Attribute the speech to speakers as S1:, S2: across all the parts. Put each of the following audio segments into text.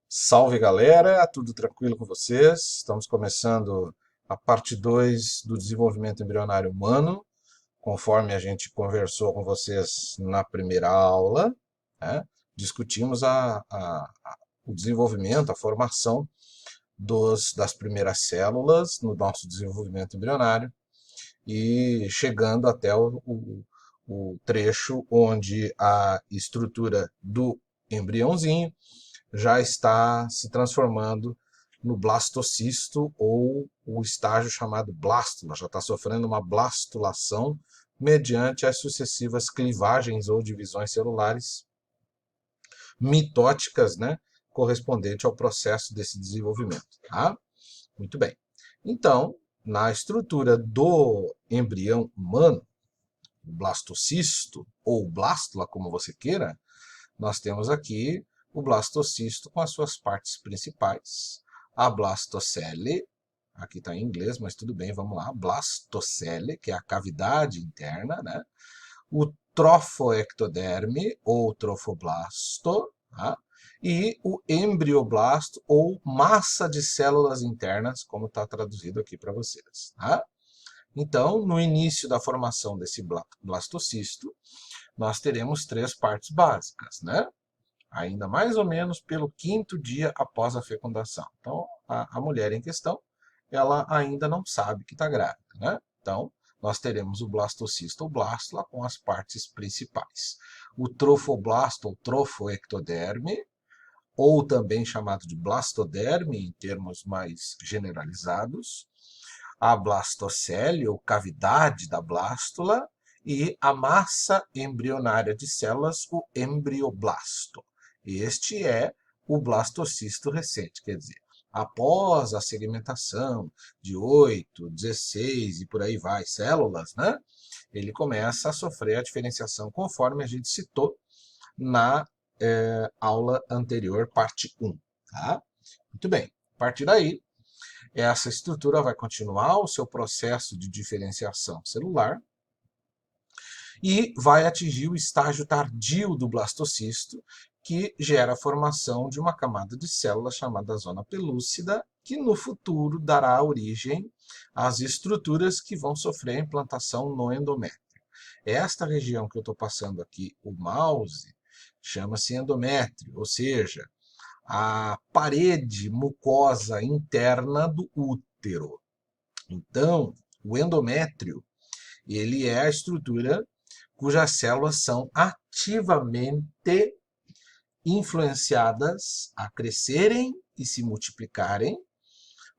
S1: Salve galera, tudo tranquilo com vocês? Estamos começando a parte 2 do desenvolvimento embrionário humano, conforme a gente conversou com vocês na primeira aula, né? Discutimos o desenvolvimento, a formação das primeiras células no nosso desenvolvimento embrionário e chegando até o trecho onde a estrutura do embriãozinho já está se transformando no blastocisto ou o estágio chamado blástula, já está sofrendo uma blastulação mediante as sucessivas clivagens ou divisões celulares mitóticas, né, correspondente ao processo desse desenvolvimento. Tá? Muito bem. Então, na estrutura do embrião humano, o blastocisto ou blástula, como você queira, nós temos aqui o blastocisto com as suas partes principais. A blastocele, aqui está em inglês, mas tudo bem, vamos lá. Blastocele, que é a cavidade interna, né? O trofoectoderme, ou trofoblasto, tá? E o embrioblasto, ou massa de células internas, como está traduzido aqui para vocês. Tá? Então, no início da formação desse blastocisto, nós teremos três partes básicas, né? Ainda mais ou menos pelo quinto dia após a fecundação. Então, a mulher em questão, ela ainda não sabe que está grávida, né? Então, nós teremos o blastocisto ou blástula com as partes principais. O trofoblasto ou trofoectoderme, ou também chamado de blastoderme em termos mais generalizados, a blastocele, ou cavidade da blástula, e a massa embrionária de células, o embrioblasto. Este é o blastocisto recente, quer dizer, após a segmentação de 8, 16 e por aí vai células, né? Ele começa a sofrer a diferenciação conforme a gente citou na aula anterior, parte 1. Tá? Muito bem. A partir daí, essa estrutura vai continuar o seu processo de diferenciação celular e vai atingir o estágio tardio do blastocisto, que gera a formação de uma camada de células chamada zona pelúcida, que no futuro dará origem às estruturas que vão sofrer a implantação no endométrio. Esta região que eu estou passando aqui, o mouse, chama-se endométrio, ou seja, a parede mucosa interna do útero. Então, o endométrio, ele é a estrutura cujas células são ativamente influenciadas a crescerem e se multiplicarem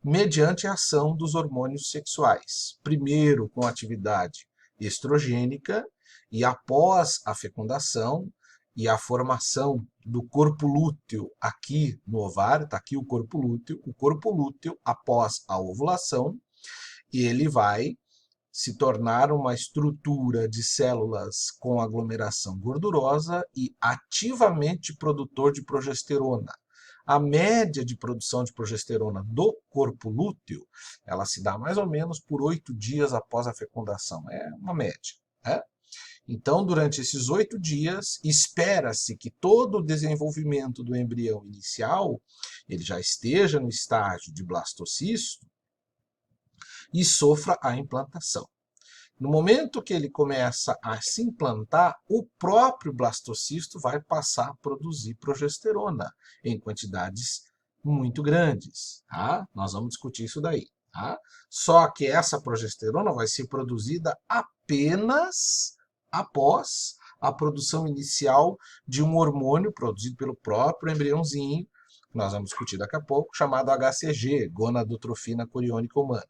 S1: mediante a ação dos hormônios sexuais. Primeiro com atividade estrogênica e após a fecundação e a formação do corpo lúteo aqui no ovário, está aqui o corpo lúteo após a ovulação, ele vai se tornar uma estrutura de células com aglomeração gordurosa e ativamente produtor de progesterona. A média de produção de progesterona do corpo lúteo, ela se dá mais ou menos por 8 dias após a fecundação. É uma média. Né? Então, durante esses 8 dias, espera-se que todo o desenvolvimento do embrião inicial ele já esteja no estágio de blastocisto e sofra a implantação. No momento que ele começa a se implantar, o próprio blastocisto vai passar a produzir progesterona em quantidades muito grandes. Tá? Nós vamos discutir isso daí. Tá? Só que essa progesterona vai ser produzida apenas após a produção inicial de um hormônio produzido pelo próprio embriãozinho, que nós vamos discutir daqui a pouco, chamado HCG, gonadotrofina coriônica humana.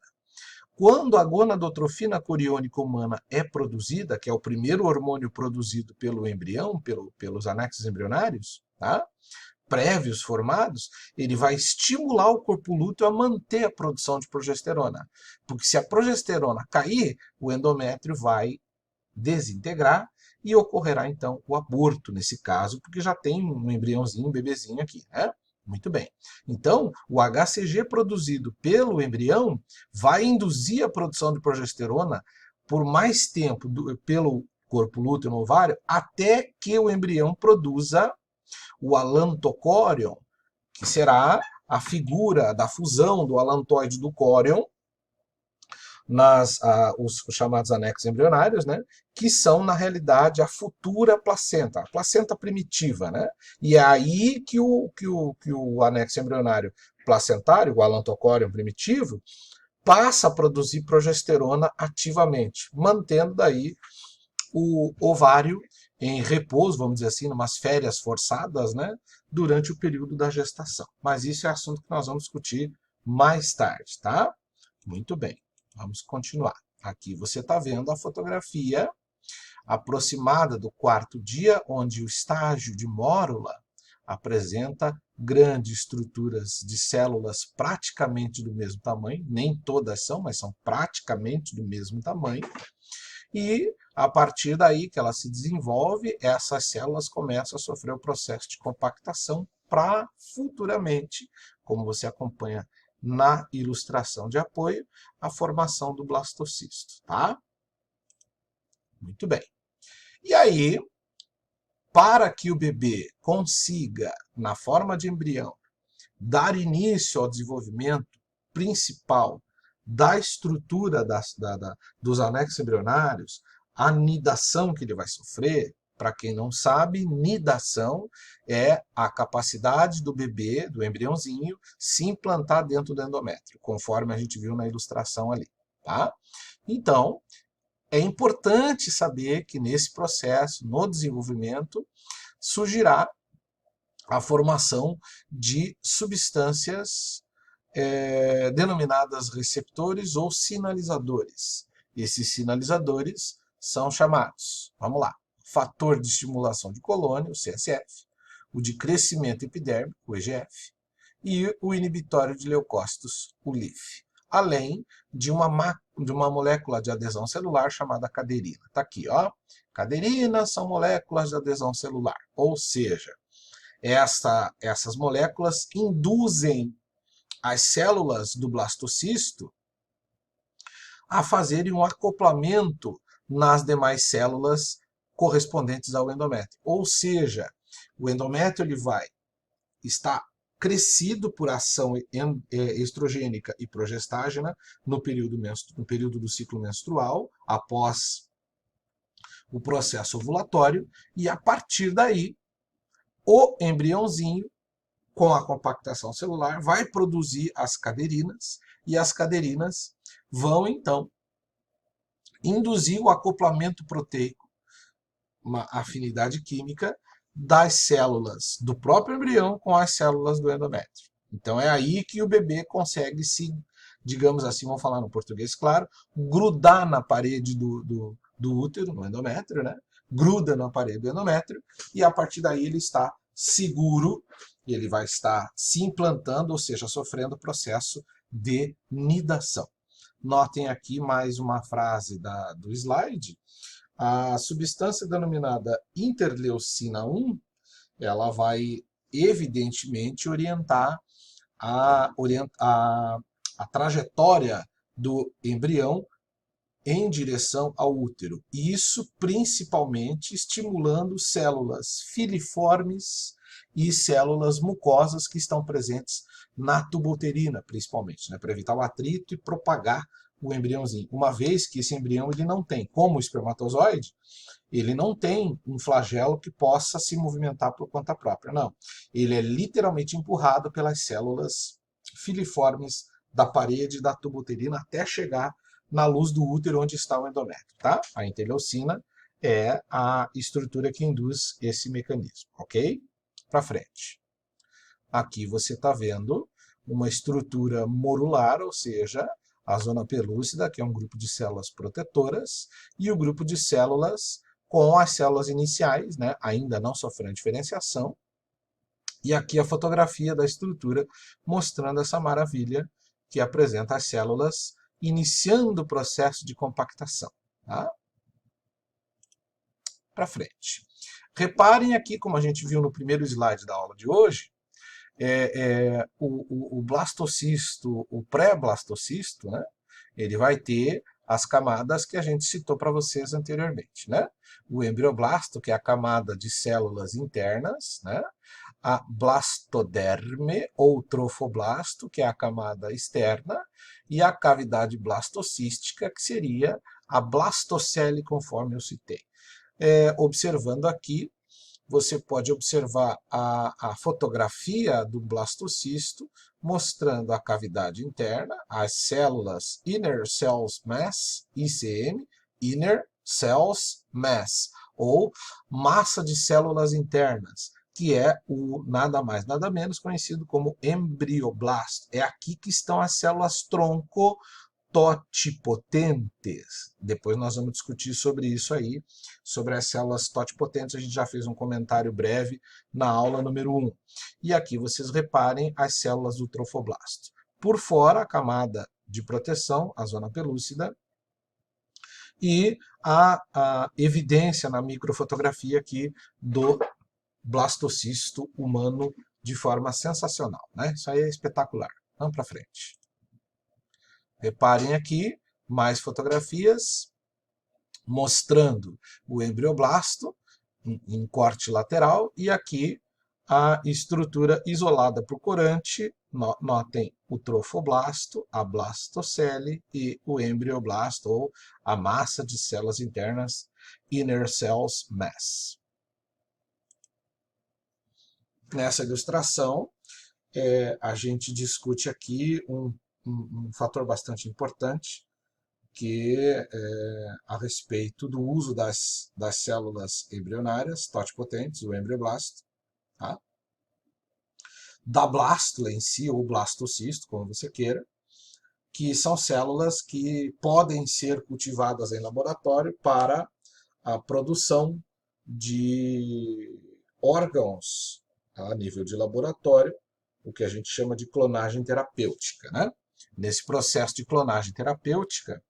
S1: Quando a gonadotrofina coriônica humana é produzida, que é o primeiro hormônio produzido pelo embrião, pelos anexos embrionários, tá? Prévios formados, ele vai estimular o corpo lúteo a manter a produção de progesterona. Porque se a progesterona cair, o endométrio vai desintegrar e ocorrerá então o aborto nesse caso, porque já tem um embriãozinho, um bebezinho aqui, né? Muito bem. Então, o HCG produzido pelo embrião vai induzir a produção de progesterona por mais tempo pelo corpo lúteo no ovário, até que o embrião produza o alantocórion, que será a figura da fusão do alantoide do córion os chamados anexos embrionários, né, que são, na realidade, a futura placenta, a placenta primitiva. Né? E é aí que o anexo embrionário placentário, o alantocórion primitivo, passa a produzir progesterona ativamente, mantendo daí o ovário em repouso, vamos dizer assim, umas férias forçadas, né, durante o período da gestação. Mas isso é assunto que nós vamos discutir mais tarde, tá? Muito bem, vamos continuar. Aqui você está vendo a fotografia aproximada do quarto dia, onde o estágio de mórula apresenta grandes estruturas de células praticamente do mesmo tamanho, nem todas são, mas são praticamente do mesmo tamanho, e a partir daí que ela se desenvolve, essas células começam a sofrer o processo de compactação para futuramente, como você acompanha na ilustração de apoio, a formação do blastocisto, tá? Muito bem. E aí, para que o bebê consiga, na forma de embrião, dar início ao desenvolvimento principal da estrutura dos anexos embrionários, a nidação que ele vai sofrer, para quem não sabe, nidação é a capacidade do bebê, do embriãozinho, se implantar dentro do endométrio, conforme a gente viu na ilustração ali. Tá? Então, é importante saber que nesse processo, no desenvolvimento, surgirá a formação de substâncias denominadas receptores ou sinalizadores. Esses sinalizadores são chamados, vamos lá, fator de estimulação de colônia, o CSF, o de crescimento epidérmico, o EGF, e o inibitório de leucócitos, o LIF, além de uma molécula de adesão celular chamada caderina. Está aqui, ó. Caderinas são moléculas de adesão celular, ou seja, essas moléculas induzem as células do blastocisto a fazerem um acoplamento nas demais células correspondentes ao endométrio. Ou seja, o endométrio ele vai estar crescido por ação estrogênica e progestágena no período do ciclo menstrual, após o processo ovulatório, e a partir daí, o embriãozinho, com a compactação celular, vai produzir as caderinas, e as caderinas vão, então, induzir o acoplamento proteico, uma afinidade química, das células do próprio embrião com as células do endométrio. Então é aí que o bebê consegue se, digamos assim, vamos falar no português claro, grudar na parede do útero, no endométrio, né? Gruda na parede do endométrio, e a partir daí ele está seguro, e ele vai estar se implantando, ou seja, sofrendo o processo de nidação. Notem aqui mais uma frase do slide. A substância denominada interleucina 1, ela vai evidentemente orientar a trajetória do embrião em direção ao útero. Isso principalmente estimulando células filiformes e células mucosas que estão presentes na tubo-uterina, principalmente, né, para evitar o atrito e propagar o embriãozinho. Uma vez que esse embrião ele não tem, como o espermatozoide, ele não tem um flagelo que possa se movimentar por conta própria, não. Ele é literalmente empurrado pelas células filiformes da parede da tubo-uterina até chegar na luz do útero onde está o endométrio, tá? A interleucina é a estrutura que induz esse mecanismo, ok? Para frente. Aqui você está vendo uma estrutura morular, ou seja, a zona pelúcida, que é um grupo de células protetoras, e o grupo de células com as células iniciais, né, ainda não sofrendo diferenciação. E aqui a fotografia da estrutura mostrando essa maravilha que apresenta as células iniciando o processo de compactação. Tá? Para frente. Reparem aqui, como a gente viu no primeiro slide da aula de hoje, o blastocisto, o pré-blastocisto, né, ele vai ter as camadas que a gente citou para vocês anteriormente. Né? O embrioblasto, que é a camada de células internas, né? a blastoderme, ou trofoblasto, que é a camada externa, e a cavidade blastocística, que seria a blastocele, conforme eu citei. Observando aqui, você pode observar a fotografia do blastocisto, mostrando a cavidade interna, as células Inner Cells Mass, ICM, Inner Cells Mass, ou massa de células internas, que é o nada mais, nada menos conhecido como embrioblasto. É aqui que estão as células tronco totipotentes. Depois nós vamos discutir sobre isso aí, sobre as células totipotentes. A gente já fez um comentário breve na aula número 1. E aqui vocês reparem as células do trofoblasto. Por fora, a camada de proteção, a zona pelúcida, e a evidência na microfotografia aqui do blastocisto humano de forma sensacional, né? Isso aí é espetacular. Vamos para frente. Reparem aqui, mais fotografias mostrando o embrioblasto em corte lateral e aqui a estrutura isolada por corante. Notem o trofoblasto, a blastocele e o embrioblasto, ou a massa de células internas, Inner Cells Mass. Nessa ilustração, a gente discute aqui um fator bastante importante, que a respeito do uso das células embrionárias totipotentes, o embrioblasto, tá? Da blástula em si, ou blastocisto, como você queira, que são células que podem ser cultivadas em laboratório para a produção de órgãos a nível de laboratório, o que a gente chama de clonagem terapêutica, né? Nesse processo de clonagem terapêutica,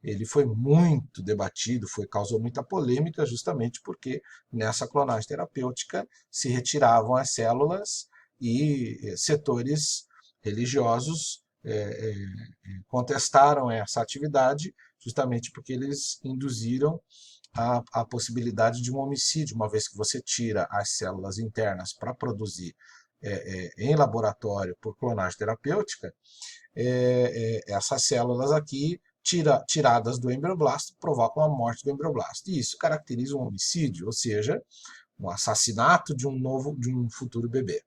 S1: ele foi muito debatido, causou muita polêmica, justamente porque nessa clonagem terapêutica se retiravam as células e setores religiosos contestaram essa atividade, justamente porque eles induziram a possibilidade de um homicídio, uma vez que você tira as células internas para produzir em laboratório por clonagem terapêutica, essas células aqui, tiradas do embrioblasto, provocam a morte do embrioblasto. E isso caracteriza um homicídio, ou seja, um assassinato de um futuro bebê.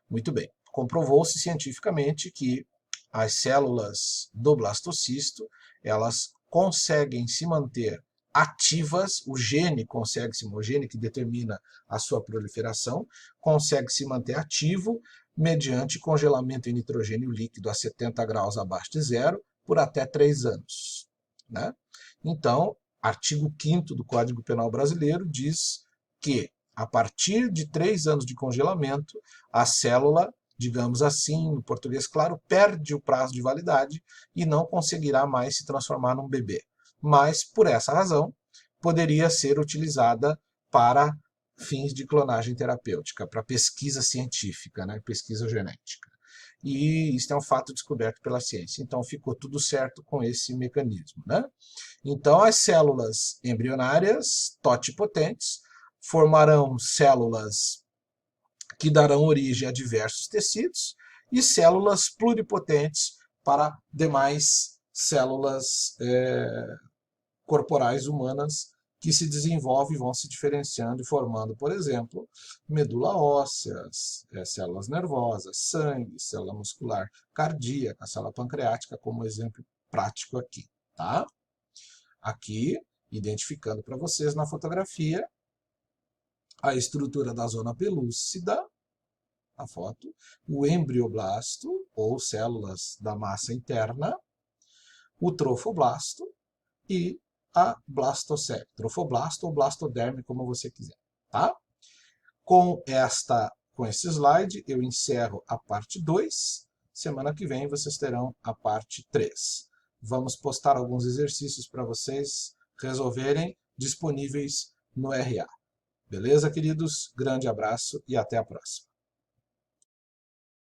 S1: Muito bem. Comprovou-se cientificamente que as células do blastocisto, elas conseguem se manter ativas, o gene que determina a sua proliferação, consegue se manter ativo mediante congelamento em nitrogênio líquido a 70 graus abaixo de zero por até 3 anos. Né? Então, artigo 5º do Código Penal Brasileiro diz que, a partir de 3 anos de congelamento, a célula, digamos assim, no português claro, perde o prazo de validade e não conseguirá mais se transformar num bebê. Mas, por essa razão, poderia ser utilizada para fins de clonagem terapêutica, para pesquisa científica, né, pesquisa genética. E isso é um fato descoberto pela ciência. Então, ficou tudo certo com esse mecanismo. Né? Então, as células embrionárias totipotentes formarão células que darão origem a diversos tecidos e células pluripotentes para demais células corporais humanas que se desenvolvem e vão se diferenciando e formando, por exemplo, medula óssea, células nervosas, sangue, célula muscular cardíaca, célula pancreática, como exemplo prático aqui. Tá? Aqui, identificando para vocês na fotografia a estrutura da zona pelúcida, a foto, o embrioblasto, ou células da massa interna, o trofoblasto e a blastocele, trofoblasto ou blastoderme, como você quiser. Tá? Com esse slide, eu encerro a parte 2. Semana que vem vocês terão a parte 3. Vamos postar alguns exercícios para vocês resolverem, disponíveis no RA. Beleza, queridos? Grande abraço e até a próxima.